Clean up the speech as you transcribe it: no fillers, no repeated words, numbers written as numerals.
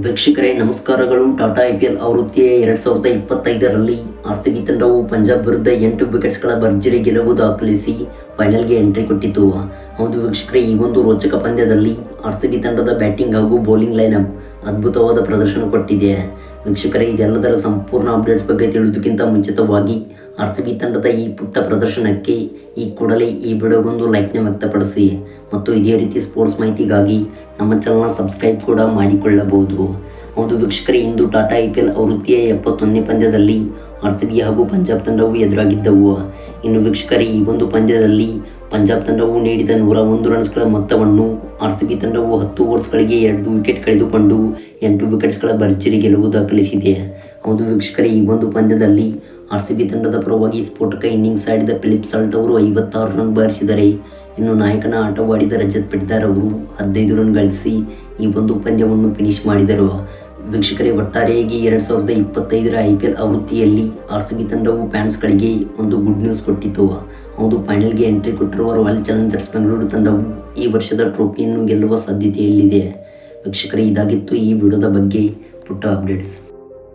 ವೀಕ್ಷಕರೇ ನಮಸ್ಕಾರಗಳು. ಟಾಟಾ IPL ಆವೃತ್ತಿಯ 2025ರಲ್ಲಿ RCB ತಂಡವು ಪಂಜಾಬ್ ವಿರುದ್ಧ 8 ವಿಕೆಟ್ಸ್ಗಳ ಭರ್ಜರಿ ಗೆಲುವು ದಾಖಲಿಸಿ ಫೈನಲ್ಗೆ ಎಂಟ್ರಿ ಕೊಟ್ಟಿತು. ಹೌದು ವೀಕ್ಷಕರೇ, ಈ ಒಂದು ರೋಚಕ ಪಂದ್ಯದಲ್ಲಿ RCB ತಂಡದ ಬ್ಯಾಟಿಂಗ್ ಹಾಗೂ ಬೌಲಿಂಗ್ ಲೈನಪ್ ಅದ್ಭುತವಾದ ಪ್ರದರ್ಶನ ಕೊಟ್ಟಿದೆ. ವೀಕ್ಷಕರೇ, ಇದೆಲ್ಲದರ ಸಂಪೂರ್ಣ ಅಪ್ಡೇಟ್ಸ್ ಬಗ್ಗೆ ತಿಳಿದುಕ್ಕಿಂತ ಮುಂಚಿತವಾಗಿ RCB ತಂಡದ ಈ ಪುಟ್ಟ ಪ್ರದರ್ಶನಕ್ಕೆ ಈ ಕೂಡಲೇ ಈ ವಿಡಿಯೋಗೊಂದು ಲೈಕ್ನ ವ್ಯಕ್ತಪಡಿಸಿ ಮತ್ತು ಇದೇ ರೀತಿ ಸ್ಪೋರ್ಟ್ಸ್ ಮಾಹಿತಿಗಾಗಿ ನಮ್ಮ ಚಾನಲ್ನ ಸಬ್ಸ್ಕ್ರೈಬ್ ಕೂಡ ಮಾಡಿಕೊಳ್ಳಬಹುದು. ಹೌದು ವೀಕ್ಷಕರೇ, ಇಂದು ಟಾಟಾ IPL ಆವೃತ್ತಿಯ 71ನೇ ಪಂದ್ಯದಲ್ಲಿ RCB ಹಾಗೂ ಪಂಜಾಬ್ ತಂಡವು ಎದುರಾಗಿದ್ದವು. ಇನ್ನು ವೀಕ್ಷಕರೇ, ಈ ಒಂದು ಪಂದ್ಯದಲ್ಲಿ ಪಂಜಾಬ್ ತಂಡವು ನೀಡಿದ 101 ರನ್ಸ್ಗಳ ಮೊತ್ತವನ್ನು RCB ತಂಡವು 10 ಓವರ್ಸ್ಗಳಿಗೆ 2 ವಿಕೆಟ್ ಕಳೆದುಕೊಂಡು 8 ವಿಕೆಟ್ಸ್ಗಳ ಭರ್ಜರಿ ಗೆಲುವು ದಾಖಲಿಸಿದೆ. ಹೌದು ವೀಕ್ಷಕರೇ, ಈ ಒಂದು ಪಂದ್ಯದಲ್ಲಿ RCB ತಂಡದ ಪರವಾಗಿ ಸ್ಫೋಟಕ ಇನ್ನಿಂಗ್ಸ್ ಆಡಿದ ಫಿಲಿಪ್ ಸಾಲ್ಟ್ ಅವರು 56 ರನ್ ಬಾರಿಸಿದರೆ, ಇನ್ನು ನಾಯಕನ ಆಟವಾಡಿದ ರಜತ್ ಪಟಿದಾರ್ ಅವರು 15 ರನ್ ಗಳಿಸಿ ಈ ಒಂದು ಪಂದ್ಯವನ್ನು ಫಿನಿಶ್ ಮಾಡಿದರು. ವೀಕ್ಷಕರೇ, ಒಟ್ಟಾರೆಯಾಗಿ 2025ರ IPL ಆವೃತ್ತಿಯಲ್ಲಿ RCB ತಂಡವು ಫ್ಯಾನ್ಸ್ಗಳಿಗೆ ಒಂದು ಗುಡ್ ನ್ಯೂಸ್ ಕೊಟ್ಟಿತು. ಹೌದು, ಫೈನಲ್ಗೆ ಎಂಟ್ರಿ ಕೊಟ್ಟಿರುವ ರಾಯಲ್ ಚಾಲೆಂಜರ್ಸ್ ಬೆಂಗಳೂರು ತಂಡವು ಈ ವರ್ಷದ ಟ್ರೋಫಿಯನ್ನು ಗೆಲ್ಲುವ ಸಾಧ್ಯತೆಯಲ್ಲಿದೆ. ವೀಕ್ಷಕರೇ, ಇದಾಗಿತ್ತು ಈ ವಿಡಿಯೋದ ಬಗ್ಗೆ ಪುಟ್ಟ ಅಪ್ಡೇಟ್ಸ್.